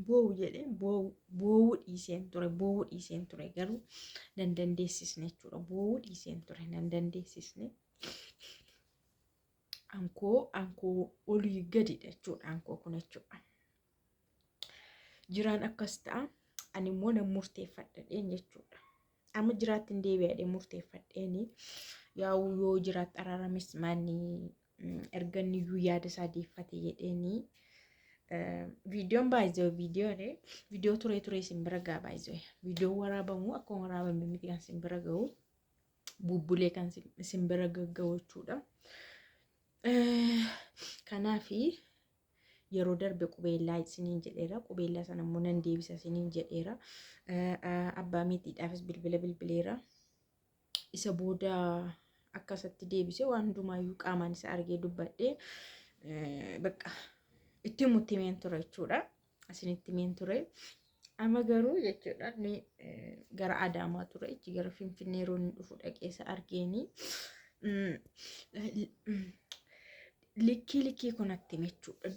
boo'u jedhee boo'uu dhiiseen ture garuu nan dandeessisne jechuudha. Boo'uu dhiiseen ture nan dandeessisne. Ankoo olii gadidha jechuudha ankoo kun jechuudha. Jiraan akkas ta'a. Ani immoo nan murteeffadheen jechuudha. Amma jiraatti hin deebi'adhee murteeffadheeni. Yoo jiraatti araaramis maanni erganni iyyuu yaada isaa deeffate jedheeni. Viidiyoon baay'ee viidiyoo ture simbira gaa baay'ee. Viidiyoo waraabamu akkuma waraabame miti kan simbira ga'u. Bubbulee kan simbira gagga'u jechuudha. Kanaafi yeroo darbe qubeellaa isiniin jedheera. Qubeellaa sana immoo nan deebisa isiniin jedheera. Abbaa miitiidhaafis bilbileera. Isa booda akkasatti deebise waan hundumaayyuu qaamaan isa argee dubbadhee bakka itti muttimeen ture jechuudha. Asinitti meen ture. Amma garuu jechuudha ni gara Adaamaa ture. Ichi gara Finfinnee yeroo inni dhufu dhaqeessa argeeni. Likkii kunatti jechuudha.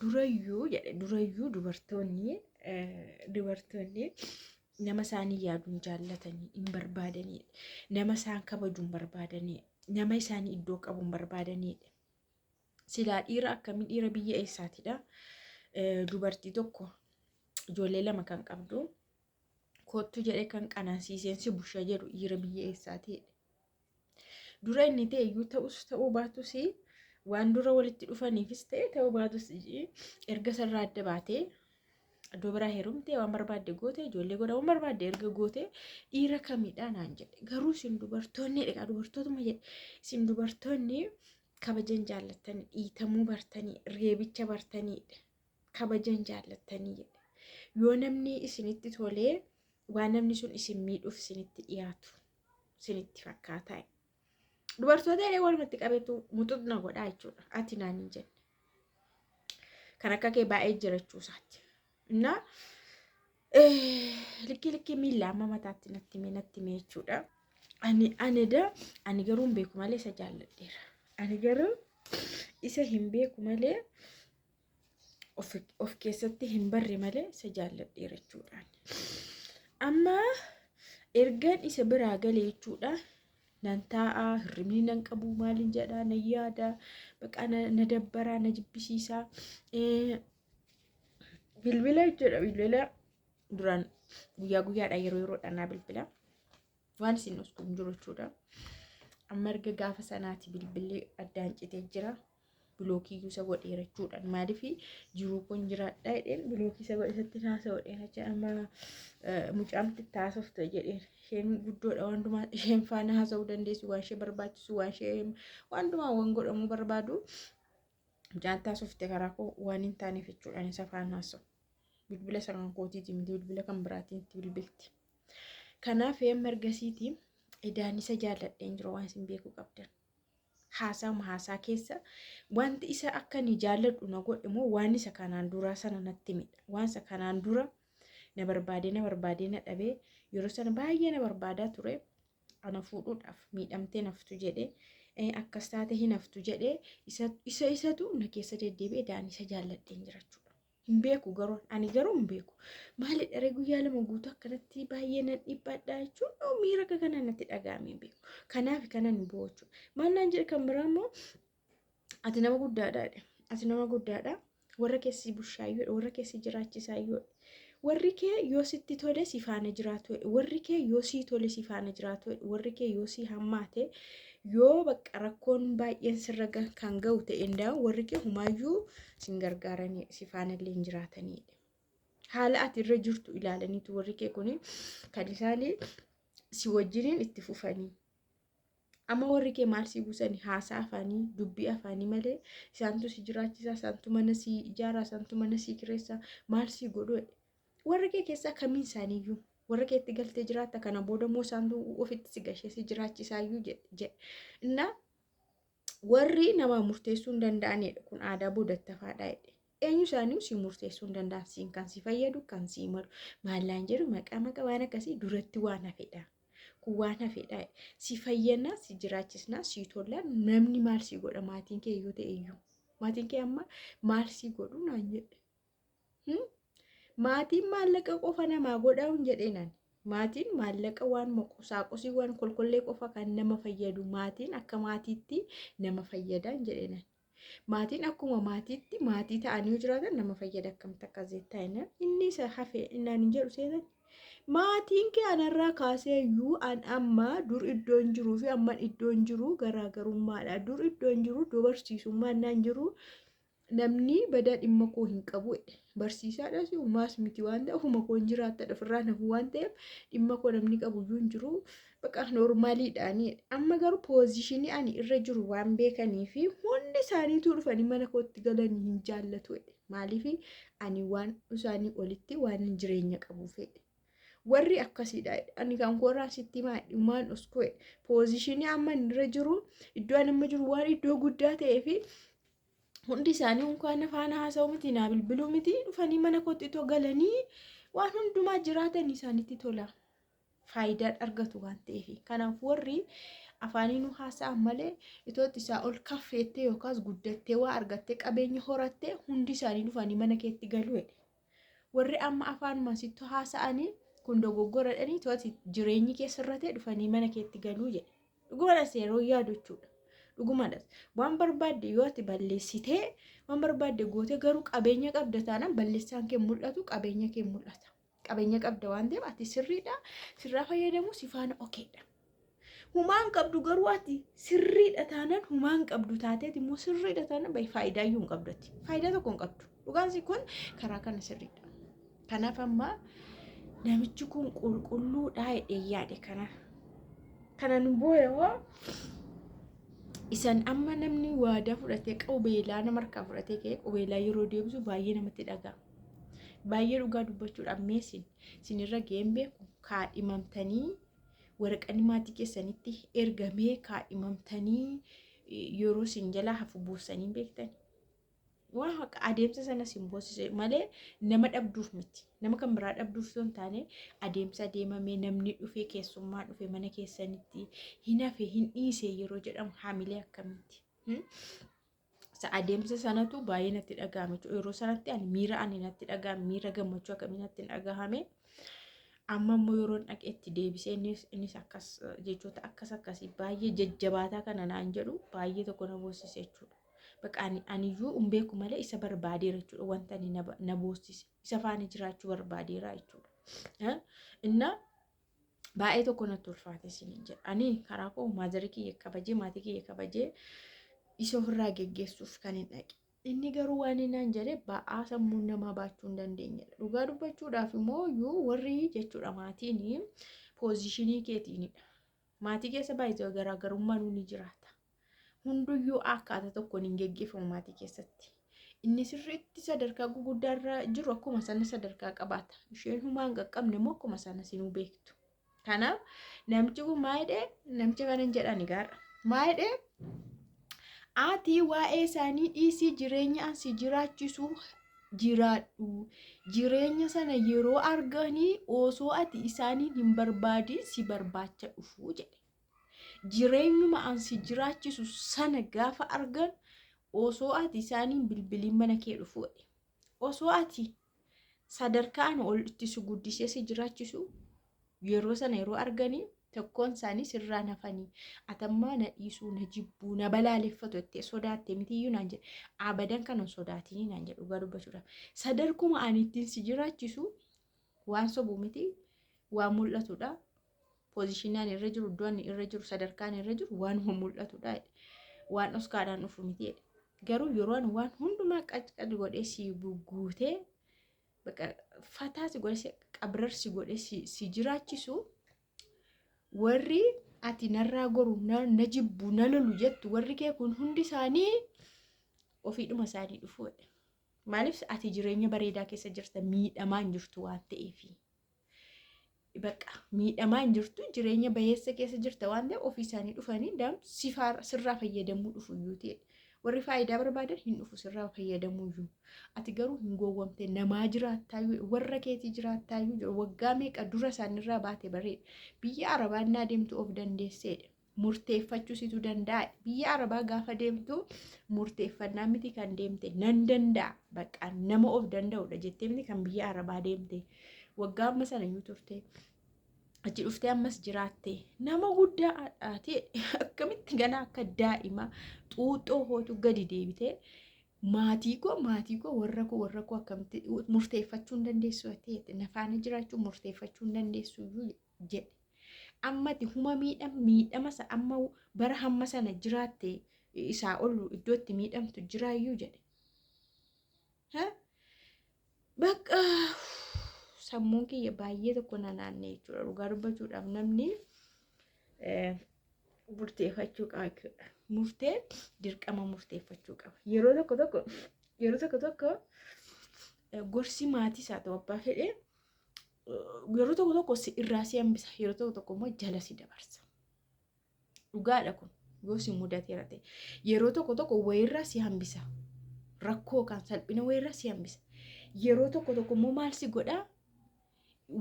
Durayyuu dubartoonni nama isaanii yaaduun jaallatanii hin barbaadanii. Nama isaan kabajuun barbaadanii. Nama isaanii iddoo qabuun barbaadaniidha. Silaa dhiira akkamii dhiira biyya eessaatidha. Dubartii tokko ijoollee lama kan qabdu kottu jedhee kan qanansiiseen si busha jedhu dhiira biyya eessaatidha. Dura inni ta'e iyyuu ta'uu baatus waan dura walitti dhufaniifis ta'e ta'uu baatus erga sarara adda baatee iddoo biraa heerumtee waan barbaadde goote ijoollee godha waan barbaadde erga goote dhiira kamidhaan naan jedhe. Garuu isin dubartoonni dubartootuma jedhe isin dubartoonni kabajan jaallatanii dhiitamuu bartanii reebicha bartaniidha. Kabajan jaallatanii jedhe. Yoo namni isinitti tolee waan namni sun isin miidhuuf isinitti dhiyaatu isinitti fakkaataa. Dubartoota illee walumatti qabeetu muxuxna godhaa jechuudha. Ati naan hin jenne. Kan akka kee baay'ee jirachuusaati. Innaa likki miila amma mataatti natti hime jechuudha. Ani garuu hin beeku malee isa jaalladheera. Ani garuu isa hin beeku malee of keessatti hin barre malee isa jaalladheera jechuudha. Amma ergaan isa biraa galee jechuudha. Nan taa'aa hirribni nan qabu maaliin jedhaa nan yaada baqa na dabbaraa na jibbisiisaa. Bilbila jechuudha. Bilbila duraan guyyaadhaan yeroodhaan naa bilbila. Waan isin osoo hin jiru jechuudha. Amma erga gaafa sanaati bilbilli addaan citee jira. Bilookii isa godheera jechuudha. Maaliif jiruu kun jiraadhaa jedheen bilookii isa godheessatti naasa godheera jechuudha. Amma mucaamti taasofte jedheen isheen guddoodha waan hundumaa isheen faana haasa'uu dandeessu waan ishee barbaachisu waan hundumaa waan godhamuu barbaadu. Mucaan taasofte karaa koo waan hin taaneef jechuudha isa faana haasa'u. Bilbila isa kan kootiiti miti bilbila kan biraatiin bilbilti. Kanaaf ergasiiti edaan isa jaalladheen jiru waan isin beekuu qabdan. Haasaa keessa wanti isa akka ni jaalladhu na godhe moo waan isa kanaan dura sana natti midha. Waan isa kanaan dura na barbaadee na dhabee yeroo sana baay'ee na barbaadaa ture. Ana fuudhuudhaaf miidhamtee naftu jedhee akkas taate hin haftu jedhee isatu na keessa deddeebi'ee edaan isa jaalladheen jira jechuudha. Hin beeku garuu ani garuu hin beeku. Maali dharee guyyaa lama guutuu akkanatti baay'ee nan dhibbadhaa jechuudha. Miira kana natti dhaga'ame hin beeku. Kanaaf kana ni boo'u. Maal naan jedhe kan biraa immoo ati nama guddaadha. Ati nama guddaadha. Warra keessi bushaayyoo warra keessi jiraachisaayyoo. Warri kee yoo sitti tole si faana jiraatu. Warri kee yoo si tole si faana jiraatu. Warri kee yoo si hammaate yoo bakka rakkoon baay'een sirra kan ga'u ta'e indaa warri kee humaayyuu sin gargaaranii si faana illee hin jiraatanidha. Haala ati irra jirtu ilaalaniitu warri kee kuni kan isaanii si wajjiniin itti fufanii. Amma warri kee maal si buusanii haasaa afaanii dubbii afaanii malee isaantu si jiraachisaa isaantu mana si ijaaraa isaantu mana si kireessaa maal si godhu. Warri kee keessaa kamiin isaaniiyyuu warra keetti galtee jiraata kana booda immoo isaantu ofitti si gashee si jiraachisaayyuu jedhe. Innaa warri nama murteessuu hin danda'anidha. Kun aadaa boodattafaadha jedhe. Eenyu isaanii si murteessuu hin danda'an siin kan si fayyadu kan si malu maallaan jedhu maqaa waan akkasii duratti waan hafedha. Kun waan hafedha. Si fayyannaa si jiraachisnaa si tollaa namni maal si godha maatiin kee yoo ta'e iyyuu maatiin kee amma maal si godhu naan jedhe. maatiin maallaqa qofa namaa godhaa hin jedheenan. Maatiin maallaqa waan qusaaqusii waan kolkollee qofa kan nama fayyadu. Maatiin akka maatiitti nama fayyada hin jedheenan. Maatiin akkuma maatiitti maatii ta'anii jiraatan nama fayyada akkamitti akka zeettaa'ina. Inni isa hafee innaan hin jedhu seetan. Maatiin kee anarraa kaasee iyyuu an amma dur iddoon jiruu fi amma iddoon jiru garaagarummaadha. Dur iddoon jiru iddoo barsiisummaan naan jiru namni badaa dhimma koo hin qabu. Barsiisaadhaas uumaas miti waan ta'eef uma koo hin jiraattadha ofirraa nafu waan ta'eef dhimma koo namni qabu iyyuu hin jiru. Baqa normaaliidhaani. Amma garuu poozishinii ani irra jiru waan beekanii fi hundi isaaniitu dhufanii mana kootti galanii hin jaallatu. Maaliif ani waan isaanii olitti waan jireenya qabu fedhe. Warri akkasiidha. Ani kan koorraa sitti maadhumaan oskoo poozishinii amma irra jiru iddoo amma jiru waan iddoo guddaa ta'ee fi hundi isaanii unkaan afaan haasa'u miti naa bilbiluu miti dhufanii mana kootti itoo galanii waan hundumaa jiraatan isaanitti tola. Faayidaa argatu waan ta'eef. Kanaaf warri afaaniin haasa'an malee itootti isaa ol kaffeettee yookaas guddattee waa argattee qabeenya horattee hundi isaanii dhufanii mana keetti galuu. Warri amma afaanuma sitti haasa'anii kun dogoggoradhanii to'ati jireenyi keessarratee dhufanii mana keetti galuu jedhe. Dhugumadhas yeroo yaadu jechuudha. Dhugumadhas waan barbaadde yoo ati balleessitee waan barbaadde goote garuu qabeenya qabda taanaan balleessaan kee mul'atu qabeenya kee mul'ata. Qabeenya qabda waan ta'eef ati sirriidha sirraa fayyadamu si faana okeedha. Humaan qabdu garuu ati sirriidha taanaan humaan qabdu taateet immoo sirriidha taanaan baay'ee faayidaa iyyuu hin qabdatti. Faayidaa tokko hin qabdu. Dhugaansi kun karaa kana sirriidha. Kanaaf amma namichi kun qulqulluudha jedhee yaade kanan booda isan amma namni waadaa fudhatee qubeelaa nama harkaa fudhatee ka'ee qubeelaa yeroo deebisu baay'ee namatti dhaga'ama. Baay'ee dhugaa dubbachuudhaaf meesin sinirra ga'een beeku kaadhimamtanii waraqanii maatii keessanitti ergamee kaadhimamtanii yeroo sin jalaa hafu buusanii beektani. Waan adeemsa sana simboosise malee nama dhabduuf miti. Nama kan biraa dhabduuf osoo hin taane adeemsa deemamee namni dhufee keessummaa dhufee mana keessanitti hin hafe hin dhiise yeroo jedhamu haamilee akkamitti. Adeemsa sanatu baay'ee natti dhagahame. Yeroo sanatti ani miira ani natti dhagahame miira gammachuu akkamii natti dhagahame. Amma immoo yeroo dhaqeetti deebisee innis akkas jechoota akkasii baay'ee jajjabaataa kana naan jedhu baay'ee tokko na boossise jechuudha. Baqa aniyyuu umbeeku malee isa barbaadeera jechuudha. Wanta ani na boossise isa faana jiraachuu barbaadeera jechuudha. Inna baay'ee tokko natti ulfaate isiniin jedha. Ani karaa koo maazarii kiyya kabajee maatii kiyya kabajee isa ofirraa geggeessuuf kan hin dhaqe. Inni garuu waan naan jedhe ba'aa sammuu namaa baachuu hin dandeenyedha. Dhugaa dubbachuudhaaf immoo yoo warri jechuudha maatiin poozishinii keetiinidha. Maatii keessa baay'ee garaagarummaan ni jiraata. Hunduyyuu akkaataa tokkoon hin geggeeffamu maatii keessatti. Inni sirriitti sadarkaa guguddaarra jiru akkuma sana sadarkaa qabaata. Isheen humaan qaqqabne immoo akkuma sana sinuu beektu. Kanaaf namichi kun maayidhee namicha kana hin jedhani gaara. Maayidhee ati waa'ee isaanii dhiisii jireenya ansi jiraachisu jiraadhu. Jireenya sana yeroo arganii osoo ati isaaniin hin barbaadin si barbaacha dhufuu jedhe. Jireenyuma ansi jiraachisu sana gaafa argan osoo ati isaaniin bilbiliin mana kee dhufuudha. Osoo ati sadarkaan ol itti si guddisee si jiraachisu yeroo sana yeroo arganii tokkoon isaanii sirraa nafanii atammaa na dhiisuu na jibbuu na balaaleffatu itti sodaatte mitiyyuu naan jedhe abadan kanan sodaatinii naan jedhu dhugaa dubbachuudhaaf. Sadarkuma ani ittiin si jiraachisu waan sobuu miti waan mul'atudha. Poozishinaan irra jiru iddoon irra jiru sadarkaan irra jiru waanuma mul'atudha. Waan oskaadhaan dhufu miti. Garuu yeroo waan hundumaa qaqqabi godhee si guutee baqa fataa si godhee qabrar si godhee si jiraachisu warri ati narraa goru na jibbu na lolu jettu warri kee kun hundi isaanii ofiidhuma isaanii dhufuudha. Maaliif ati jireenya bareedaa keessa jirta miidhamaa hin jirtu waan ta'eef. Baqa miidhamaa hin jirtu jireenya bayeessa keessa jirta waan ta'eef ofii isaanii dhufanii sirraa fayyadamuu dhufu iyyuu ta'e. Warri faayidaa barbaadan hin dhufu sirraa fayyadamuu iyyuu. Ati garuu hin gowwamte namaa jiraattaayyuu warra keetii jiraattaayyuu waggaa meeqa dura isaanirraa baate bareeda. Biyya Arabaa innaa deemtu of dandeesseedha. murteeffachuusitu danda'a. Biyya Arabaa gaafa deemtu murteeffannaa miti kan deemte nan danda'a bakka nama of danda'udha jettee miti kan biyya Arabaa deemte waggaa amma sana iyyuu turte achi dhuftee ammas jiraatte nama guddaa ta'e akkamitti gana akka daa'ima xuuxoo hootu gadi deebite maatii koo warra koo akkamitti murteeffachuu hin dandeessu ta'e nafaana jiraachuu murteeffachuu hin dandeessu jedhe. Ammati huma miidhama amma bara hamma sana jiraatte isaa ol iddootti miidhamtu jiraayyuu jedhe. Bakka sammuun kiyya baay'ee tokko nanaanne jechuudha. Dhugaa dubbachuudhaaf namni murteeffachuu qaba. Murtee dirqama murteeffachuu qaba. Yeroo tokko gorsi maatii isaa ta'u abbaa fedhee yeroo tokko si irraa si hambisa. Yeroo tokko immoo jala si dabarsa. Dhugaadha kun yoo si mudateera ta'e. Yeroo tokko wayirraa si hambisa. Rakkoo kan salphina wayirraa si hambisa. Yeroo tokko immoo maal si godhaa?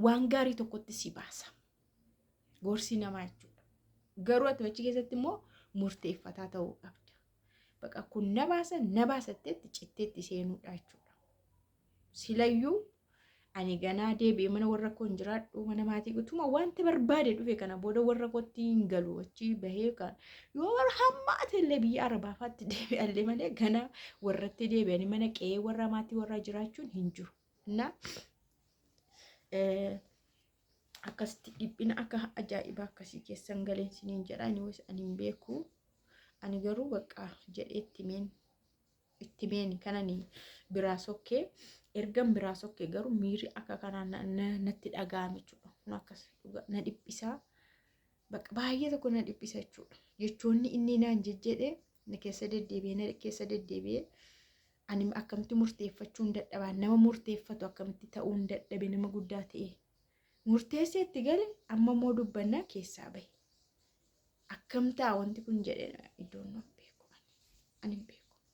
Waan gaarii tokkotti si baasa. Gorsi namaa jechuudha. Garuu ati achi keessatti immoo murteeffataa ta'uu qabda. Bakka kun na baasatteetti citteetti seenuudha jechuudha. Silayyuu ani ganaa deebi'ee mana warra koo hin jiraadhu mana maatii utuma wanti barbaade dhufe kana booda warra kootti hin galu achi bahee kan yoo hammaate illee biyya Arabaafaatti deebi'allee malee ganaa warratti deebi'anii mana qe'ee warra maatii warra jiraachuun hin jiru. Na akkasitti dhiphina akka ajaa'ibaa akkasii keessan galeen siniin jedha ani hin beeku. Ani garuu bakka jedhee itti meeni kanani biraa sokkee ergan biraa sokkee garuu miiri akka kanaan natti dhaga'ame jechuudha. Kun akkas na dhiphisaa bakka baay'ee tokko na dhiphisa jechuudha. Jechoonni inni naan jedhee na keessa deddeebi'ee ani akkamitti murteeffachuu hin dadhabaa nama murteeffatu akkamitti ta'uu hin dadhabe nama guddaa ta'e murteessee itti gale amma immoo dubbannaa keessaa bahe akkamtaa wanti kun jedhee iddoon beeku ani beeku.